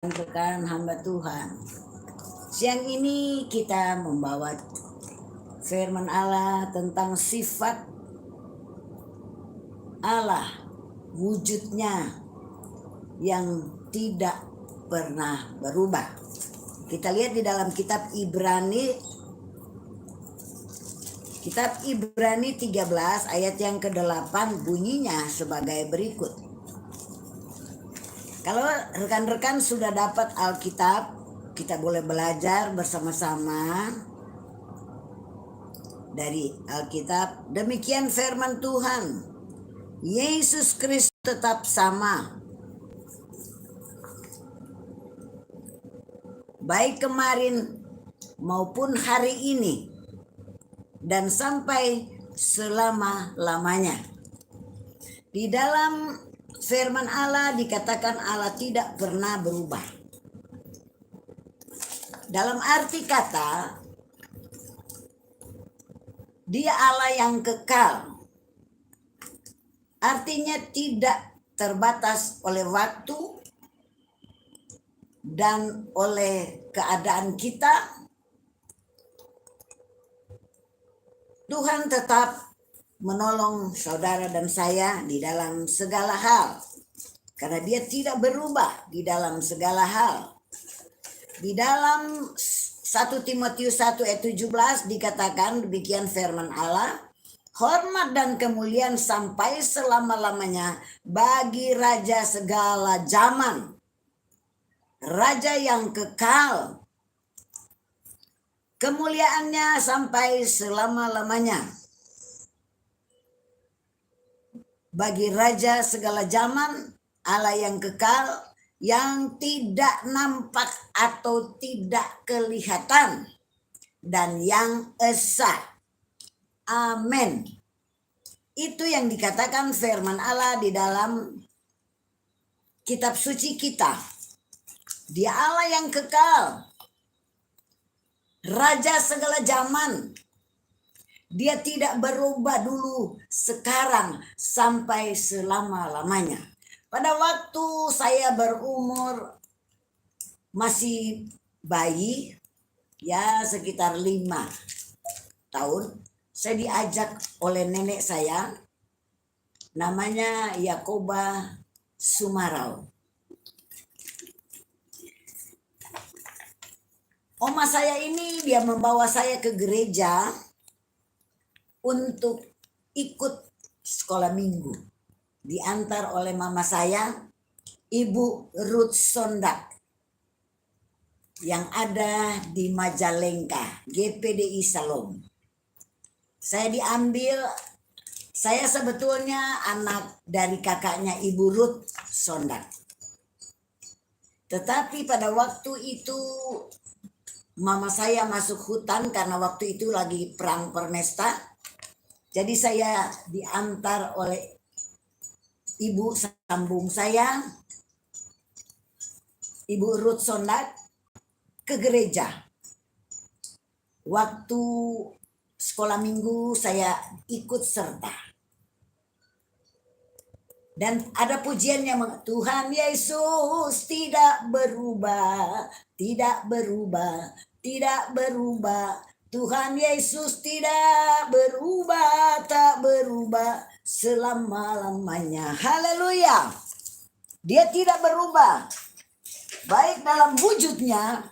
rekan hamba Tuhan. Siang ini kita membawa firman Allah tentang sifat Allah, wujudnya yang tidak pernah berubah. Kita lihat di dalam kitab Ibrani 13 ayat yang ke-8 bunyinya sebagai berikut. Kalau rekan-rekan sudah dapat Alkitab, kita boleh belajar bersama-sama dari Alkitab. Demikian firman Tuhan. Yesus Kristus tetap sama. Baik kemarin maupun hari ini dan sampai selama-lamanya. Di dalam firman Allah dikatakan Allah tidak pernah berubah. Dalam arti kata, Dia Allah yang kekal. Artinya tidak terbatas oleh waktu dan oleh keadaan kita. Tuhan tetap menolong saudara dan saya di dalam segala hal. Karena Dia tidak berubah di dalam segala hal. Di dalam 1 Timotius 1 ayat 17 dikatakan demikian firman Allah. Hormat dan kemuliaan sampai selama-lamanya bagi Raja segala zaman. Raja yang kekal. Kemuliaannya sampai selama-lamanya. Bagi Raja segala zaman, Allah yang kekal, yang tidak nampak atau tidak kelihatan, dan yang esa. Amin. Itu yang dikatakan firman Allah di dalam kitab suci kita. Dia Allah yang kekal, Raja segala zaman. Dia tidak berubah dulu, sekarang, sampai selama-lamanya. Pada waktu saya berumur masih bayi, ya sekitar 5 tahun, saya diajak oleh nenek saya, namanya Yakoba Sumarau. Oma saya ini dia membawa saya ke gereja untuk ikut sekolah minggu. Diantar oleh mama saya, Ibu Ruth Sondak, yang ada di Majalengka, GPDI Salom. Saya diambil, saya sebetulnya anak dari kakaknya Ibu Ruth Sondak. Tetapi pada waktu itu mama saya masuk hutan karena waktu itu lagi perang Pernesta. Jadi saya diantar oleh ibu sambung saya, Ibu Ruth Sondak, ke gereja. Waktu sekolah minggu saya ikut serta. Dan ada pujiannya, Tuhan Yesus tidak berubah, tidak berubah, tidak berubah. Tuhan Yesus tidak berubah, tak berubah selama-lamanya. Haleluya. Dia tidak berubah. Baik dalam wujudnya,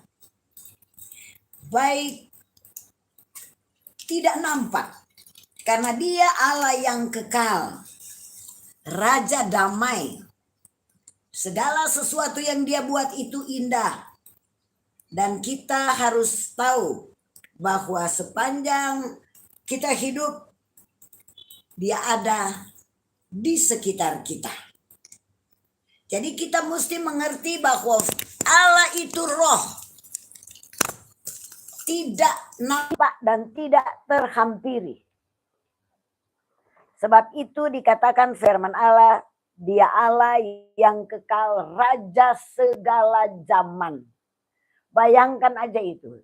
baik tidak nampak. Karena Dia Allah yang kekal. Raja damai. Segala sesuatu yang Dia buat itu indah. Dan kita harus tahu bahwa sepanjang kita hidup, Dia ada di sekitar kita. Jadi kita mesti mengerti bahwa Allah itu roh. Tidak nampak dan tidak terhampiri. Sebab itu dikatakan firman Allah, Dia Allah yang kekal, Raja segala zaman. Bayangkan aja itu.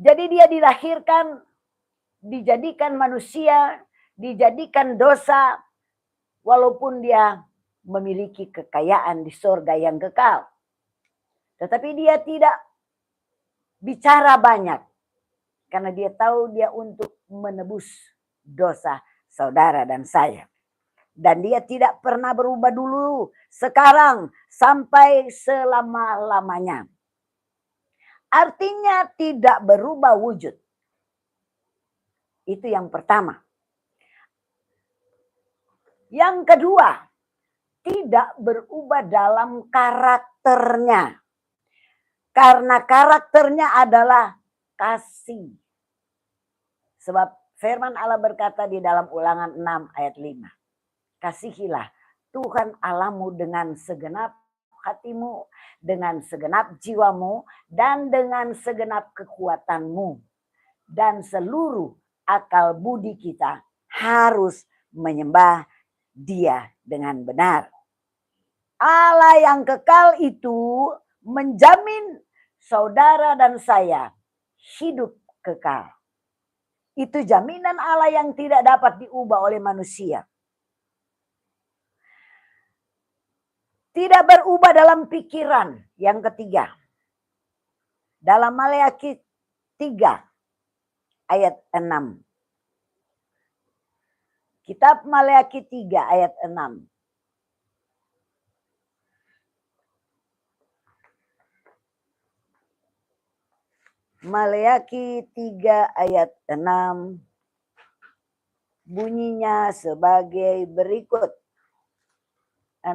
Jadi Dia dilahirkan, dijadikan manusia, dijadikan dosa, walaupun Dia memiliki kekayaan di surga yang kekal. Tetapi dia tidak bicara banyak. Karena dia tahu dia untuk menebus dosa saudara dan saya. Dan dia tidak pernah berubah dulu, sekarang, sampai selama-lamanya. Artinya tidak berubah wujud. Itu yang pertama. Yang kedua, tidak berubah dalam karakternya. Karena karakternya adalah kasih. Sebab firman Allah berkata di dalam Ulangan 6 ayat 5. Kasihilah Tuhan Allahmu dengan segenap hatimu, dengan segenap jiwamu, dan dengan segenap kekuatanmu. Dan seluruh akal budi kita harus menyembah Dia dengan benar. Allah yang kekal itu menjamin saudara dan saya hidup kekal. Itu jaminan Allah yang tidak dapat diubah oleh manusia. Tidak berubah dalam pikiran. Yang ketiga, dalam Maleakhi 3 ayat 6. Kitab Maleakhi 3 ayat 6. Maleakhi 3 ayat 6 bunyinya sebagai berikut. 3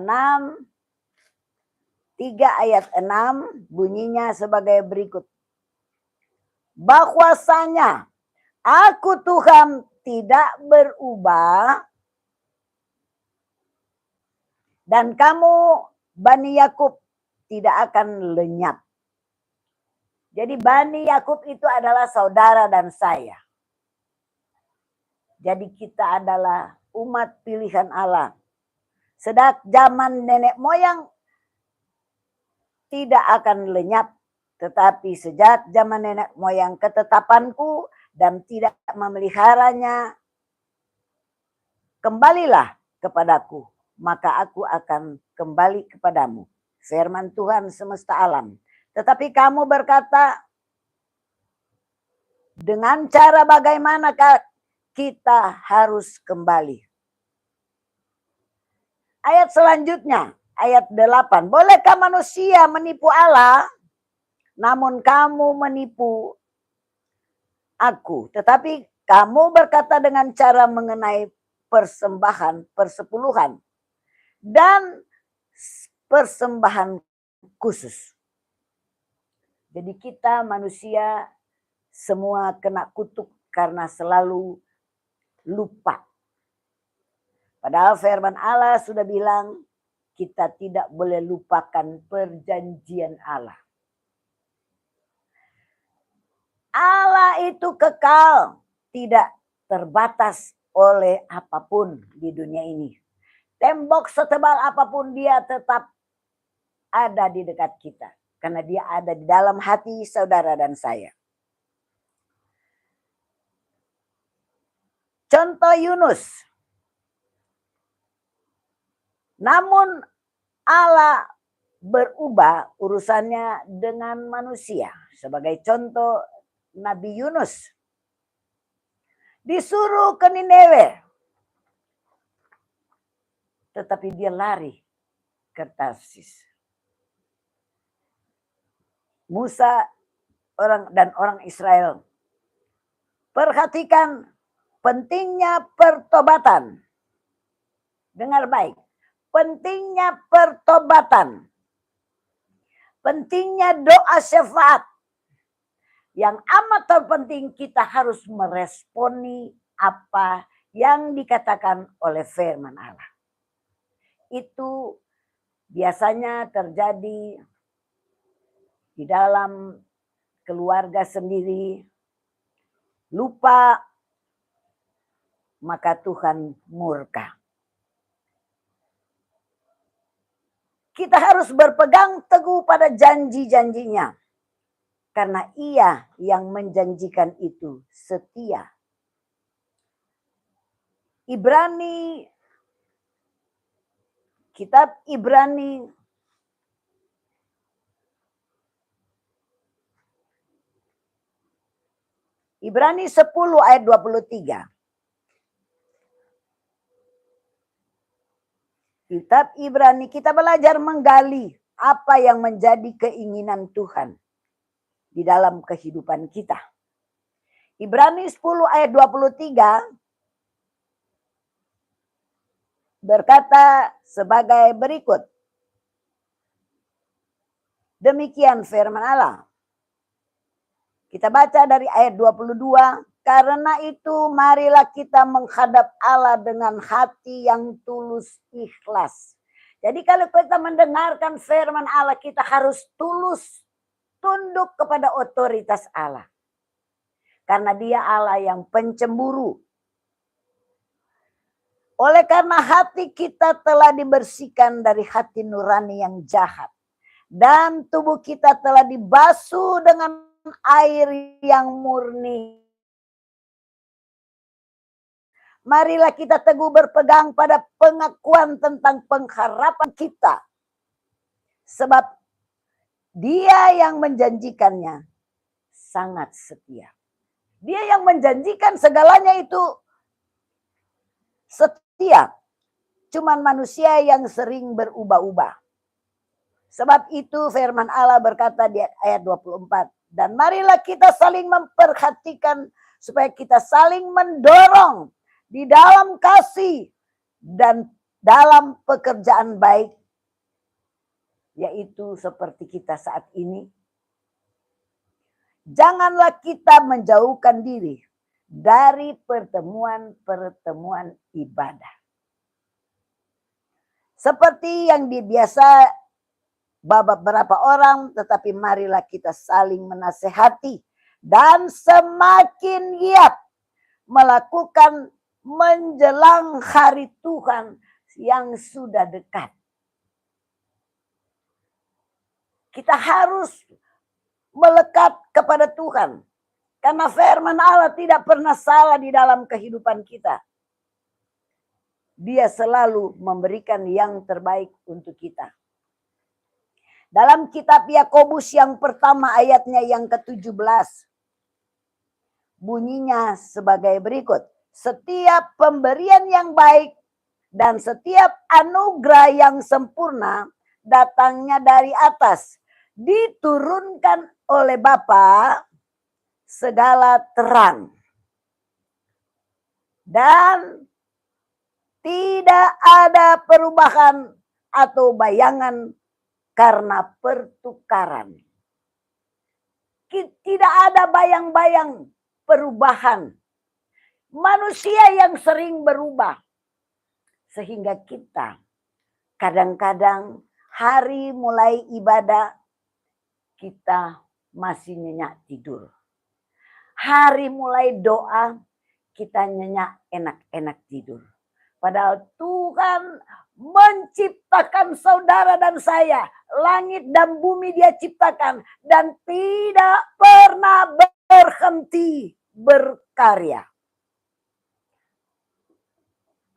ayat 6 bunyinya sebagai berikut. Bahwasanya aku Tuhan tidak berubah dan kamu Bani Yakub tidak akan lenyap. Jadi Bani Yakub itu adalah saudara dan saya. Jadi kita adalah umat pilihan Allah. Sejak zaman nenek moyang tidak akan lenyap. Tetapi sejak zaman nenek moyang ketetapanku dan tidak memeliharanya, kembalilah kepadaku, maka aku akan kembali kepadamu. Firman Tuhan semesta alam. Tetapi kamu berkata, dengan cara bagaimanakah kita harus kembali? Ayat selanjutnya, ayat 8. Bolehkah manusia menipu Allah? Namun kamu menipu aku. Tetapi kamu berkata dengan cara mengenai persembahan, persepuluhan, dan persembahan khusus. Jadi kita manusia semua kena kutuk karena selalu lupa. Padahal firman Allah sudah bilang kita tidak boleh lupakan perjanjian Allah. Allah itu kekal, tidak terbatas oleh apapun di dunia ini. Tembok setebal apapun dia tetap ada di dekat kita. Karena dia ada di dalam hati saudara dan saya. Contoh Yunus. Namun Allah berubah urusannya dengan manusia. Sebagai contoh Nabi Yunus. Disuruh ke Nineve. Tetapi dia lari ke Tarsis. Musa dan orang Israel. Perhatikan pentingnya pertobatan. Dengar baik. Pentingnya pertobatan. Pentingnya doa syafaat. Yang amat terpenting kita harus meresponi apa yang dikatakan oleh firman Allah. Itu biasanya terjadi di dalam keluarga sendiri. Lupa, maka Tuhan murka. Kita harus berpegang teguh pada janji-janjinya. Karena Ia yang menjanjikan itu setia. Kitab Ibrani Ibrani 10 ayat 23. Kitab Ibrani, kita belajar menggali apa yang menjadi keinginan Tuhan di dalam kehidupan kita. Ibrani 10 ayat 23 berkata sebagai berikut. Demikian firman Allah. Kita baca dari ayat 22. Karena itu marilah kita menghadap Allah dengan hati yang tulus ikhlas. Jadi kalau kita mendengarkan firman Allah, kita harus tulus tunduk kepada otoritas Allah. Karena dia Allah yang pencemburu. Oleh karena hati kita telah dibersihkan dari hati nurani yang jahat. Dan tubuh kita telah dibasuh dengan air yang murni. Marilah kita teguh berpegang pada pengakuan tentang pengharapan kita. Sebab dia yang menjanjikannya sangat setia. Dia yang menjanjikan segalanya itu setia. Cuman manusia yang sering berubah-ubah. Sebab itu firman Allah berkata di ayat 24. Dan marilah kita saling memperhatikan supaya kita saling mendorong di dalam kasih dan dalam pekerjaan baik, yaitu seperti kita saat ini. Janganlah kita menjauhkan diri dari pertemuan-pertemuan ibadah. Seperti yang dibiasa beberapa orang, tetapi marilah kita saling menasehati dan semakin giat melakukan menjelang hari Tuhan yang sudah dekat. Kita harus melekat kepada Tuhan. Karena firman Allah tidak pernah salah di dalam kehidupan kita. Dia selalu memberikan yang terbaik untuk kita. Dalam kitab Yakobus yang pertama ayatnya yang ke-17. Bunyinya sebagai berikut. Setiap pemberian yang baik dan setiap anugerah yang sempurna datangnya dari atas, diturunkan oleh Bapa segala terang. Dan tidak ada perubahan atau bayangan karena pertukaran. Tidak ada bayang-bayang perubahan. Manusia yang sering berubah. Sehingga kita kadang-kadang hari mulai ibadah kita masih nyenyak tidur. Hari mulai doa kita nyenyak enak-enak tidur. Padahal Tuhan menciptakan saudara dan saya. Langit dan bumi dia ciptakan. Dan tidak pernah berhenti berkarya.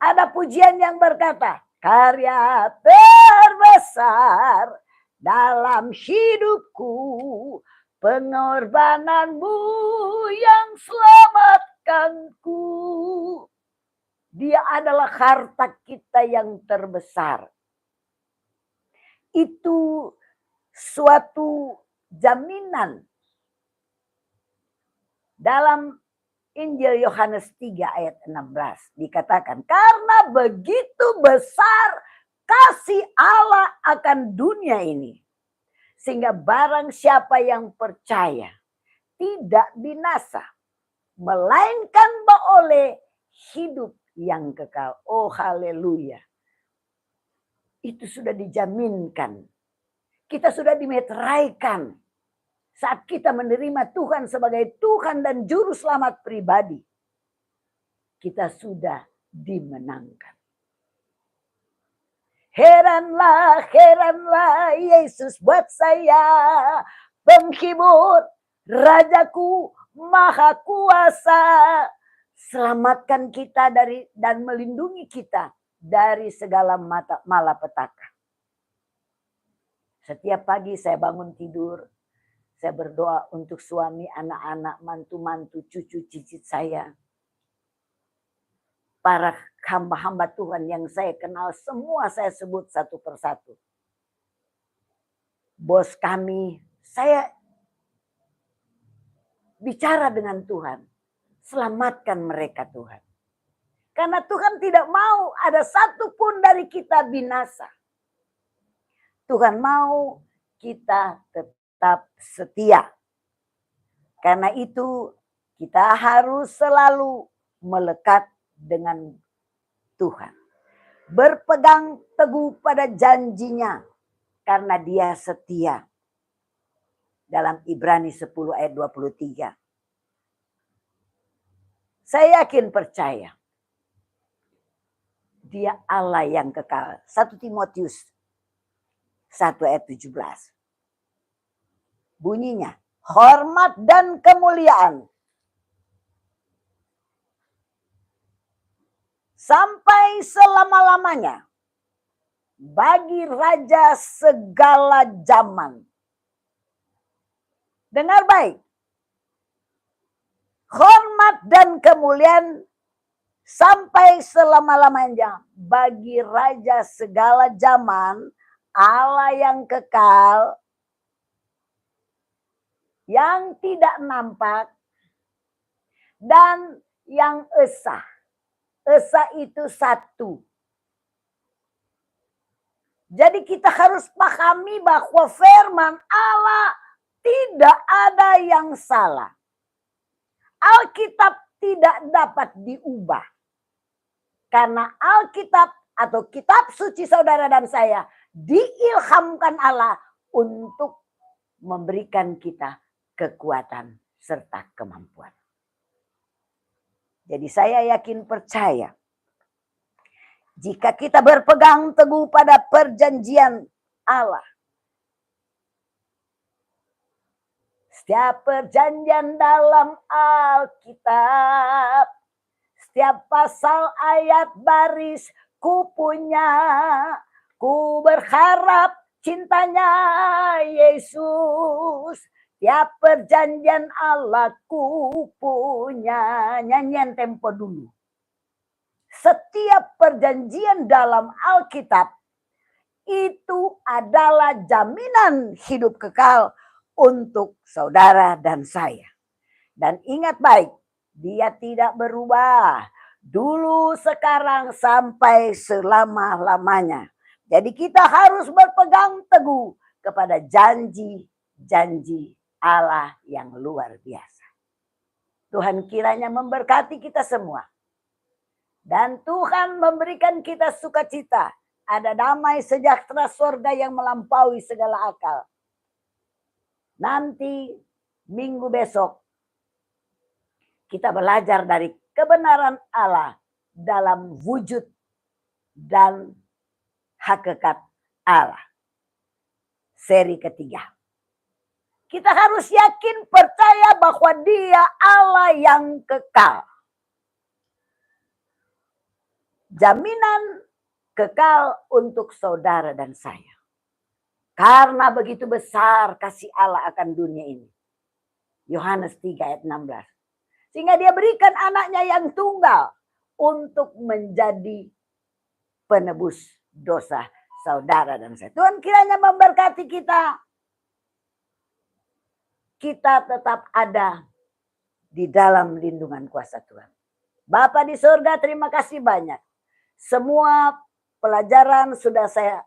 Ada pujian yang berkata, karya terbesar dalam hidupku, pengorbananmu yang selamatkanku. Dia adalah harta kita yang terbesar. Itu suatu jaminan. Dalam Injil Yohanes 3 ayat 16 dikatakan, karena begitu besar kasih Allah akan dunia ini, sehingga barang siapa yang percaya tidak binasa, melainkan beroleh hidup yang kekal. Oh haleluya. Itu sudah dijaminkan. Kita sudah dimeteraikan. Saat kita menerima Tuhan sebagai Tuhan dan Juru Selamat pribadi, kita sudah dimenangkan. Heranlah, heranlah Yesus buat saya, penghibur, Rajaku Maha Kuasa. Selamatkan kita dari dan melindungi kita dari segala malapetaka. Setiap pagi saya bangun tidur, Saya berdoa untuk suami, anak-anak, mantu-mantu, cucu, cicit saya. Para hamba-hamba Tuhan yang saya kenal, semua saya sebut satu persatu. Bos kami, saya bicara dengan Tuhan. Selamatkan mereka Tuhan. Karena Tuhan tidak mau ada satupun dari kita binasa. Tuhan mau kita tetap setia. Karena itu kita harus selalu melekat dengan Tuhan. Berpegang teguh pada janjinya karena dia setia. Dalam Ibrani 10 ayat 23. Saya yakin percaya. Dia Allah yang kekal. 1 Timotius 1 ayat 17. Bunyinya, hormat dan kemuliaan sampai selama-lamanya bagi raja segala zaman. Dengar baik. Hormat dan kemuliaan sampai selama-lamanya bagi raja segala zaman, Allah yang kekal, yang tidak nampak, dan yang esa. Esa itu satu. Jadi kita harus pahami bahwa firman Allah tidak ada yang salah. Alkitab tidak dapat diubah. Karena Alkitab atau kitab suci saudara dan saya diilhamkan Allah untuk memberikan kita kekuatan serta kemampuan. Jadi saya yakin percaya jika kita berpegang teguh pada perjanjian Allah, setiap perjanjian dalam Alkitab, setiap pasal ayat baris ku punya, ku berharap cintanya Yesus. Setiap perjanjian Allah ku punya. Nyanyian tempo dulu. Setiap perjanjian dalam Alkitab itu adalah jaminan hidup kekal untuk saudara dan saya. Dan ingat baik, dia tidak berubah. Dulu, sekarang, sampai selama-lamanya. Jadi kita harus berpegang teguh kepada janji-janji Allah yang luar biasa. Tuhan kiranya memberkati kita semua. Dan Tuhan memberikan kita sukacita. Ada damai sejahtera surga yang melampaui segala akal. Nanti minggu besok kita belajar dari kebenaran Allah dalam wujud dan hakikat Allah. Seri ketiga. Kita harus yakin percaya bahwa dia Allah yang kekal. Jaminan kekal untuk saudara dan saya. Karena begitu besar kasih Allah akan dunia ini. Yohanes 3 ayat 16. Sehingga dia berikan anaknya yang tunggal untuk menjadi penebus dosa saudara dan saya. Tuhan kiranya memberkati kita. Kita tetap ada di dalam lindungan kuasa Tuhan. Bapa di surga, terima kasih banyak. Semua pelajaran sudah saya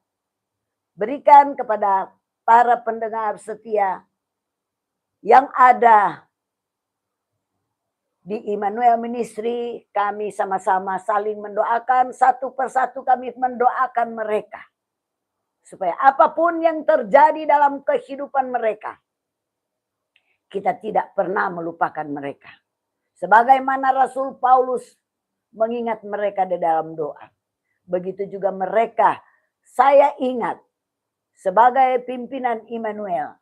berikan kepada para pendengar setia yang ada di Immanuel Ministry. Kami sama-sama saling mendoakan, satu persatu kami mendoakan mereka. Supaya apapun yang terjadi dalam kehidupan mereka, kita tidak pernah melupakan mereka. Sebagaimana Rasul Paulus mengingat mereka di dalam doa. Begitu juga mereka, saya ingat sebagai pimpinan Immanuel,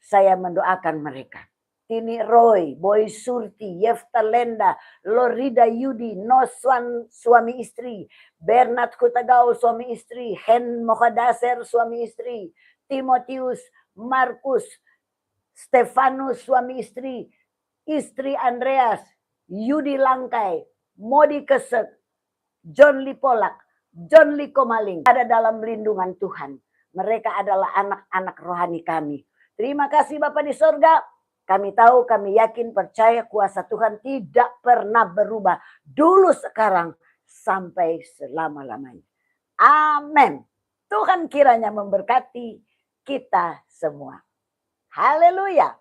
saya mendoakan mereka. Tini Roy, Boy Surti, Yefta Lenda, Lorida Yudi, Noswan suami istri, Bernard Kutagaul suami istri, Hen Mokadaser suami istri, Timotius, Markus, Stefanus suami istri Andreas, Yudi Langkai, Modi Kesek, John Lipolak, John Likomaling ada dalam lindungan Tuhan. Mereka adalah anak-anak rohani kami. Terima kasih Bapa di sorga. Kami tahu, kami yakin, percaya kuasa Tuhan tidak pernah berubah. Dulu, sekarang, sampai selama-lamanya. Amin. Tuhan kiranya memberkati kita semua. Haleluya.